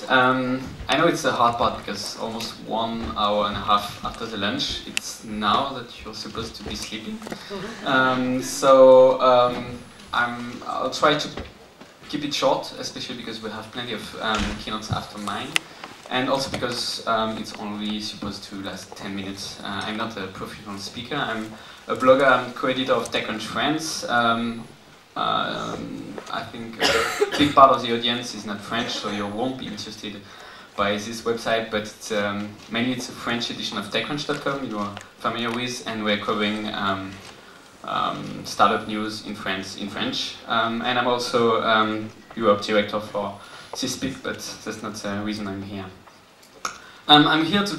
I know it's a hard part because almost 1.5 hours after the lunch, it's now that you're supposed to be sleeping. I'll try to keep it short, especially because we have plenty of keynotes after mine. And also because it's only supposed to last 10 minutes. I'm not a professional speaker, I'm a blogger, I'm co-editor of Techcrunch France. I think a big part of the audience is not French, so you won't be interested by this website, but it's, mainly it's a French edition of Techcrunch.com you're familiar with, and we're covering startup news in France in French. And I'm also Europe director for Seesmic, but that's not the reason I'm here. I'm here to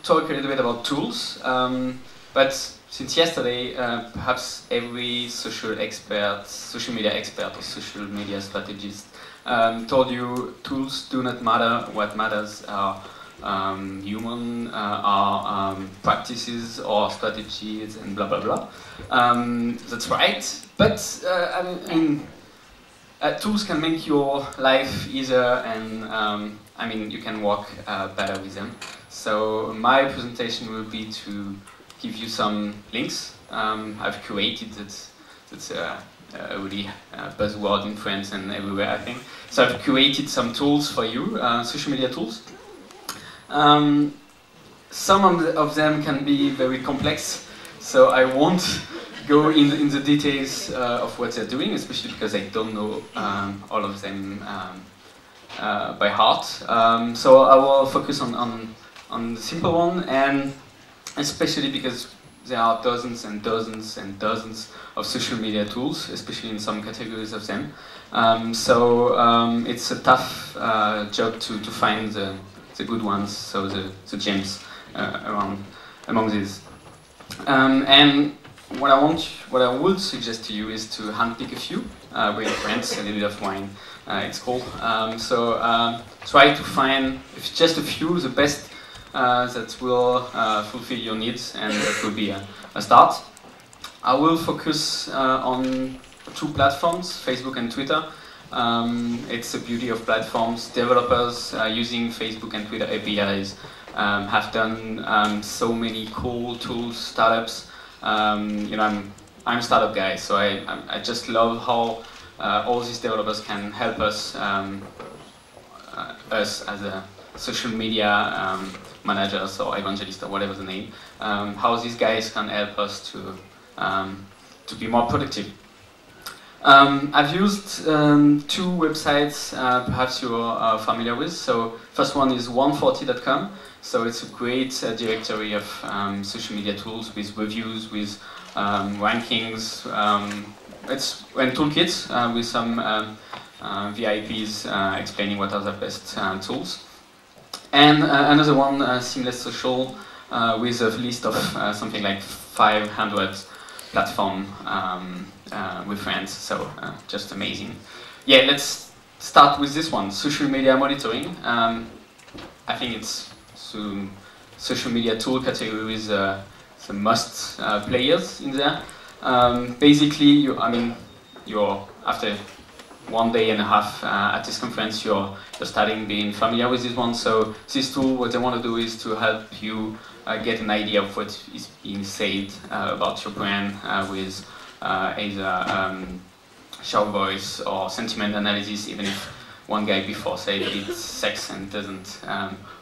talk a little bit about tools, but since yesterday, perhaps every social media expert or social media strategist told you tools do not matter. What matters are human practices or strategies and blah blah blah. That's right, but tools can make your life easier, and you can work better with them. So my presentation will be to give you some links. I've curated that's a really buzzword in France and everywhere, I think. So I've curated some tools for you, social media tools. Some of them can be very complex, so I won't go in the details of what they're doing, especially because I don't know all of them by heart. So I will focus on the simple one, and especially because there are dozens and dozens and dozens of social media tools, especially in some categories of them. It's a tough job to find the good ones, so the gems among these. And what I would suggest to you is to handpick a few with friends, a little bit of wine. It's cool. Try to find just a few, the best that will fulfill your needs, and that will be a start. I will focus on 2 platforms, Facebook and Twitter. It's the beauty of platforms. Developers using Facebook and Twitter APIs have done so many cool tools, startups. I'm a startup guy, so I just love how all these developers can help us, us as a social media managers or evangelists or whatever the name, how these guys can help us to be more productive. I've used 2 websites perhaps you're familiar with. So first one is 140.com. So it's a great directory of social media tools with reviews, with rankings, and toolkits with some VIPs explaining what are the best tools. And another one, Seamless Social, with a list of something like 500 platforms with friends, so just amazing. Yeah, let's start with this one, social media monitoring. I think it's social media tool category with the must players in there. Basically, you're after 1.5 days at this conference, you're starting being familiar with this one. So this tool, what they want to do is to help you get an idea of what is being said about your brand with either show voice or sentiment analysis, even if one guy before said it's sex and doesn't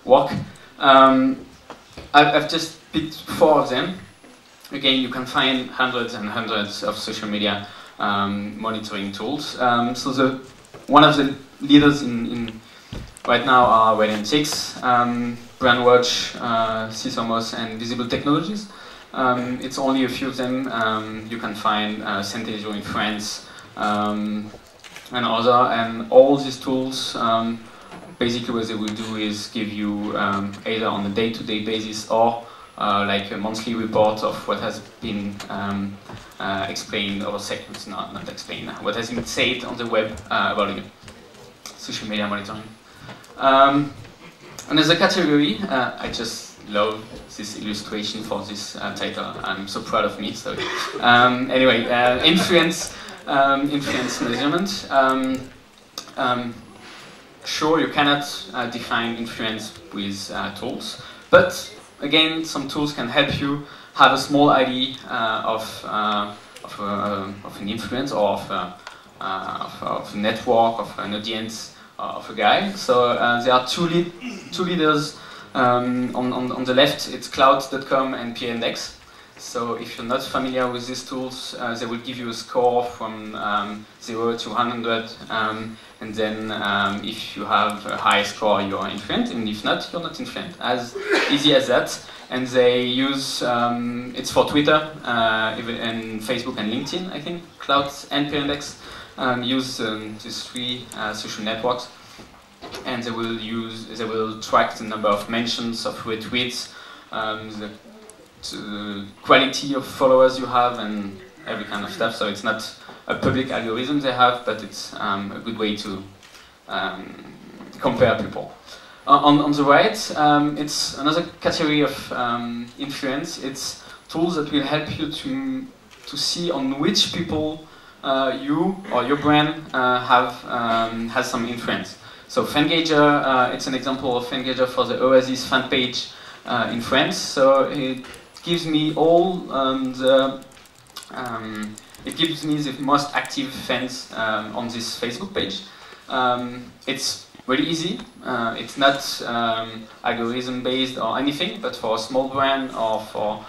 work. I've just picked 4 of them. Again, you can find hundreds and hundreds of social media monitoring tools. One of the leaders in right now are Radian6, Brandwatch, Seesmic, and Visible Technologies. It's only a few of them. You can find Centelio in France and other, and all these tools. Basically, what they will do is give you either on a day-to-day basis or like a monthly report of what has been explained, or not explained, what has been said on the web about you. Social media monitoring. Another category, I just love this illustration for this title. I'm so proud of me. So anyway, influence measurement. sure, you cannot define influence with tools, but again, some tools can help you have a small idea of an influence or of a network, of an audience, of a guy. So there are two leaders. On the left, it's cloud.com and PNX. So if you're not familiar with these tools, they will give you a score from 0 to 100, and then if you have a high score, you're influent, and if not, you're not influent. As easy as that. And they use, it's for Twitter, even and Facebook and LinkedIn, I think, Cloud and PNX use these three social networks. And they will track the number of mentions, of retweets, the quality of followers you have, and every kind of stuff. So it's not a public algorithm they have, but it's a good way to compare people. On the right, it's another category of influence. It's tools that will help you to see on which people you or your brand has some influence. So FanGauger, it's an example of FanGauger for the Oasis fan page in France. So it gives me all it gives me the most active fans on this Facebook page. It's really easy. It's not algorithm based or anything, but for a small brand or for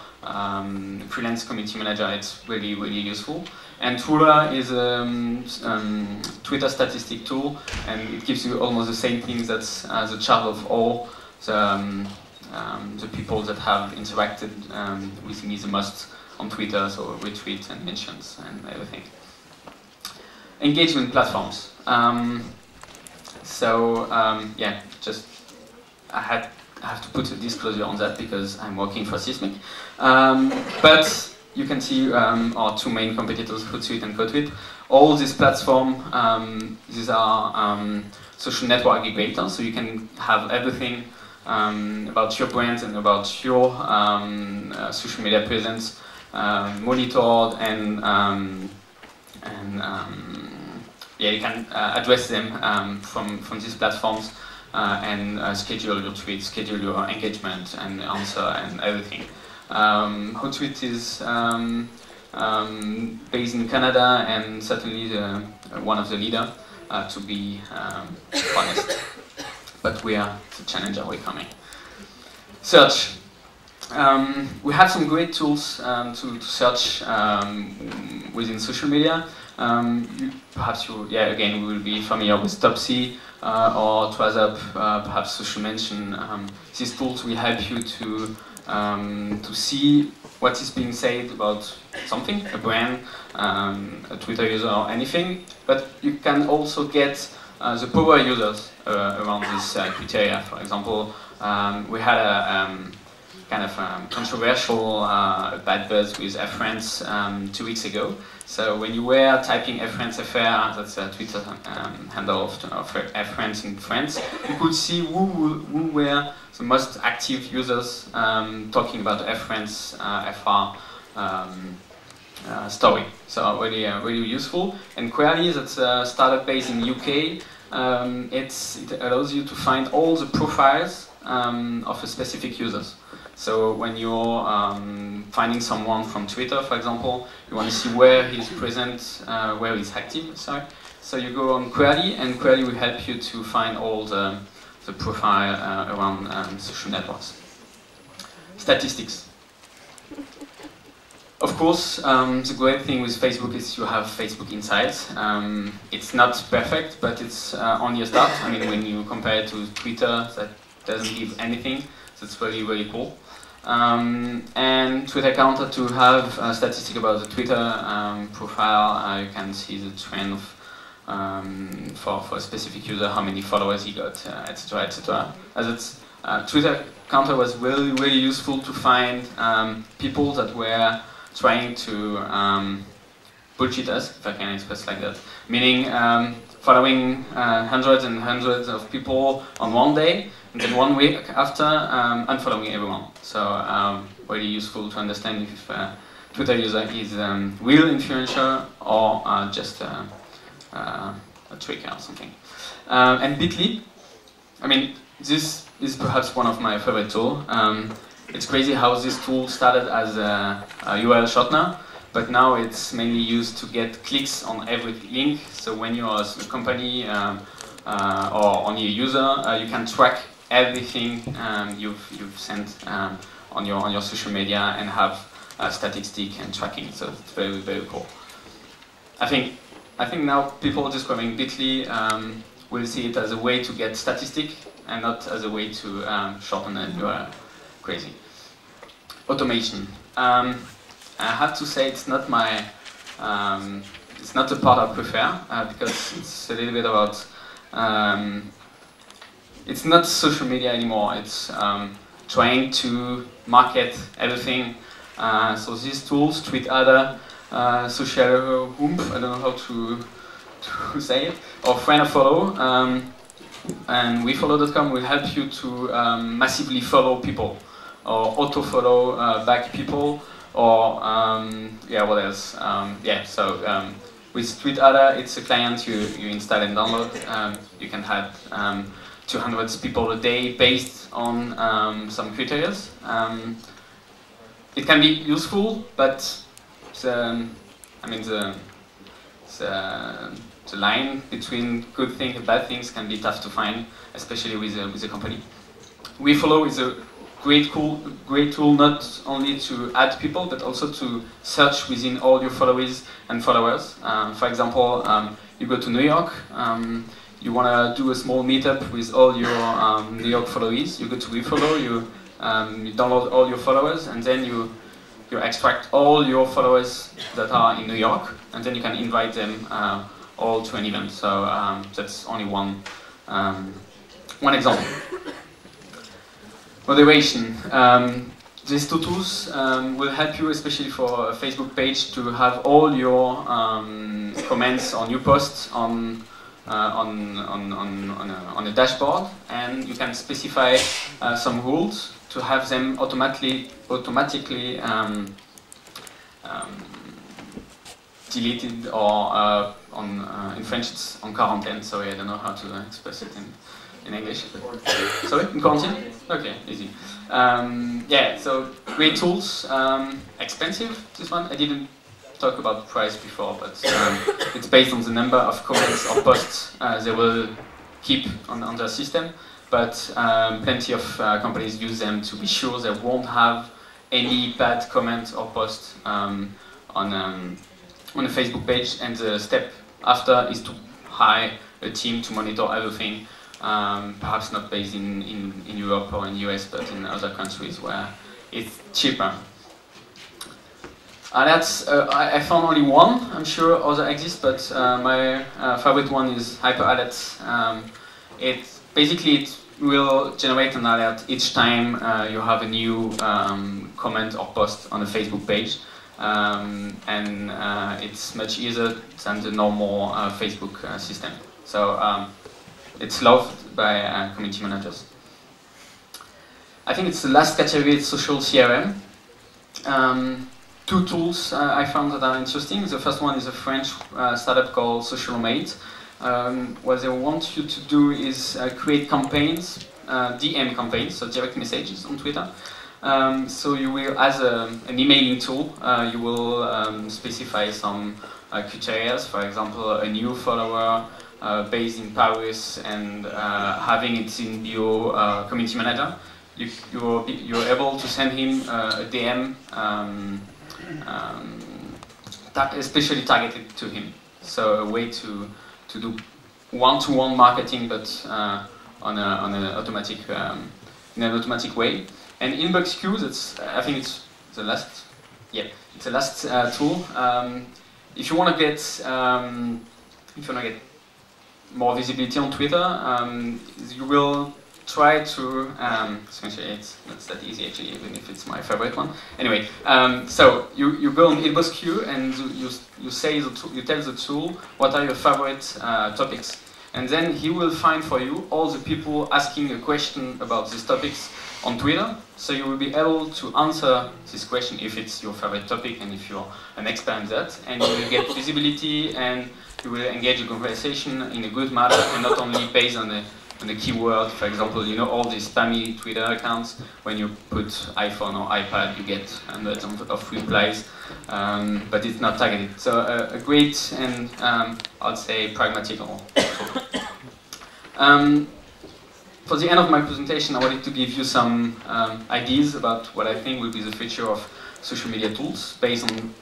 freelance community manager, it's really, really useful. And Truler is a Twitter statistic tool, and it gives you almost the same things as the chart of all the people that have interacted with me the most on Twitter, so retweets and mentions and everything. Engagement platforms. Yeah, just I have to put a disclosure on that because I'm working for Seesmic. But you can see our two main competitors, Hootsuite and CodeTweet. All these platforms, these are social network aggregators, so you can have everything about your brand and about your social media presence monitored, and yeah, you can address them from these platforms and schedule your tweets, schedule your engagement and answer and everything. Hootsuite is based in Canada and certainly one of the leaders, to be honest. But we are the challenger we're coming. Search. We have some great tools to search within social media. Perhaps again, we will be familiar with Topsy or TwasUp, perhaps Social Mention. These tools will help you to see what is being said about something, a brand, a Twitter user, or anything. But you can also get the power users around this criteria. For example, we had a kind of controversial bad buzz with F-France 2 weeks ago. So when you were typing F-France affair, that's a Twitter handle of F-France in France, you could see who were the most active users talking about F-France FR story. So really useful. And Query, that's a startup based in UK. It allows you to find all the profiles of a specific users. So when you're finding someone from Twitter, for example, you want to see where he's present, where he's active, sorry. So you go on Query, and Query will help you to find all the profile around social networks. Statistics. Of course, the great thing with Facebook is you have Facebook Insights. It's not perfect, but it's only a start. I mean, when you compare it to Twitter, that doesn't give anything. That's really, really cool. And Twitter Counter to have a statistic about the Twitter profile. You can see the trend of, for a specific user, how many followers he got, etc., etc. As it's Twitter Counter was really, really useful to find people that were trying to bullshit us, if I can express like that. Meaning following hundreds and hundreds of people on one day, and then 1 week after, unfollowing everyone. So really useful to understand if a Twitter user is real influencer or just a trick or something. And Bitly, I mean, this is perhaps one of my favorite tools. It's crazy how this tool started as a URL shortener, but now it's mainly used to get clicks on every link. So when you are a company or only a user, you can track everything you've sent on your social media and have statistic and tracking. So it's very, very cool. I think now people discovering Bitly will see it as a way to get statistic and not as a way to shorten a URL. Crazy. Automation. I have to say it's not my, it's not the part I prefer because it's a little bit about, it's not social media anymore. It's trying to market everything. So these tools treat other social oomph, I don't know how to say it, or friend or follow. And wefollow.com will help you to massively follow people, or auto-follow back people, or yeah, what else? Yeah, so with TweetAdder, it's a client you install and download. You can have 200 people a day based on some criteria. It can be useful, but I mean the line between good things and bad things can be tough to find, especially with a company. WeFollow is a great tool not only to add people, but also to search within all your followers and followers. For example, you go to New York, you want to do a small meetup with all your New York followers. You go to WeFollow, you download all your followers, and then you extract all your followers that are in New York, and then you can invite them all to an event. So that's only one example. Moderation. These two tools will help you, especially for a Facebook page, to have all your comments on new posts on a dashboard, and you can specify some rules to have them automatically deleted, or in French it's en quarantaine. Sorry, I don't know how to express it in English. Sorry, in quarantine? Okay, easy. Yeah, so great tools. Expensive, this one. I didn't talk about price before, but it's based on the number of comments or posts they will keep on their system. But plenty of companies use them to be sure they won't have any bad comment or post on a Facebook page. And the step after is to hire a team to monitor everything, perhaps not based in Europe or in US, but in other countries where it's cheaper. Alerts, I found only one. I'm sure other exist, but my favorite one is Hyper Alerts. It will generate an alert each time you have a new comment or post on a Facebook page, and it's much easier than the normal Facebook system. So it's loved by community managers. I think it's the last category, it's social CRM. Two tools I found that are interesting. The first one is a French startup called SocialMate. What they want you to do is create campaigns, DM campaigns, so direct messages on Twitter. So you will, as an emailing tool, you will specify some criteria. For example, a new follower based in Paris and having it in your community manager. You're able to send him a DM, especially targeted to him. So a way to do one-to-one marketing, but on an automatic in an automatic way. And inbox queues, I think it's the last. Yeah, it's the last tool. If you want to get more visibility on Twitter, you will try to. It's not that easy actually, even if it's my favorite one. Anyway, so you go on inbox queue and you tell the tool what are your favorite topics, and then he will find for you all the people asking a question about these topics on Twitter. So you will be able to answer this question if it's your favorite topic and if you're an expert in that, and you will get visibility and you will engage in conversation in a good manner and not only based on the the keyword. For example, you know all these spammy Twitter accounts. When you put iPhone or iPad, you get hundreds of replies, but it's not targeted. So a great and I'd say pragmatical tool. For the end of my presentation, I wanted to give you some ideas about what I think will be the future of social media tools based on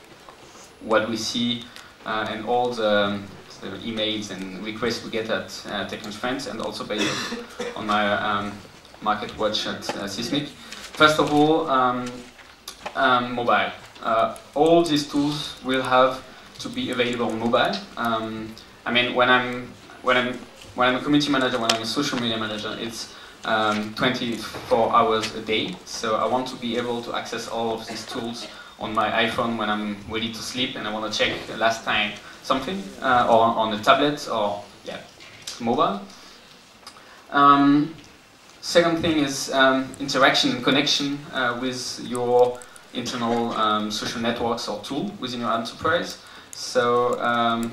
what we see and all the emails and requests we get at Techcrunch France, and also based on my market watch at Seesmic. First of all, mobile. All these tools will have to be available on mobile. I mean, when I'm a community manager, when I'm a social media manager, it's 24 hours a day. So I want to be able to access all of these tools on my iPhone when I'm ready to sleep and I want to check the last time something, or on a tablet, or yeah, mobile. Second thing is interaction and connection with your internal social networks or tool within your enterprise. So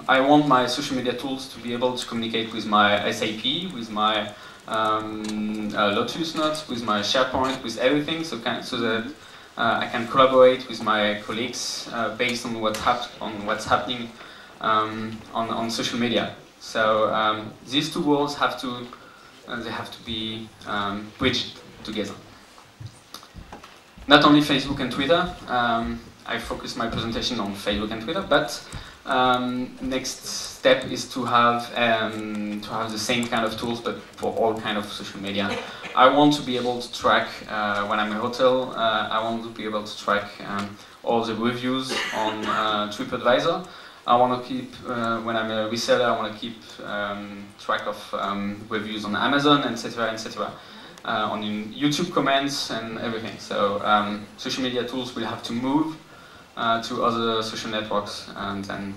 I want my social media tools to be able to communicate with my SAP, with my Lotus Notes, with my SharePoint, with everything, so that I can collaborate with my colleagues based on what's happening on social media. So these two worlds have to be bridged together. Not only Facebook and Twitter. I focus my presentation on Facebook and Twitter, but next step is to have the same kind of tools, but for all kind of social media. I want to be able to track when I'm in a hotel. I want to be able to track all the reviews on TripAdvisor. I want to keep when I'm a reseller. I want to keep track of reviews on Amazon, etc., etc. On YouTube comments and everything. So social media tools will have to move to other social networks than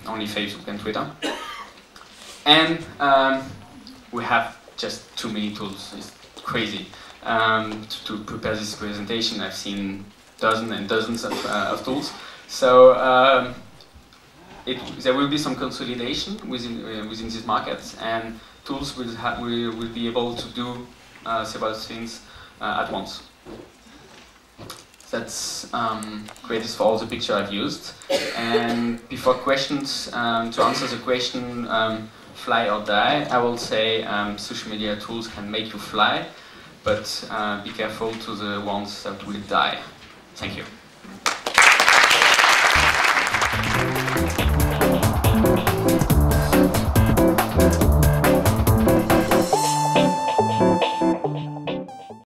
only Facebook and Twitter. And we have just too many tools. It's crazy. To prepare this presentation, I've seen dozens and dozens of tools. So there will be some consolidation within these markets, and tools will be able to do several things at once. That's great for all the picture I've used. And before questions, to answer the question, fly or die, I will say social media tools can make you fly, but be careful to the ones that will die. Thank you.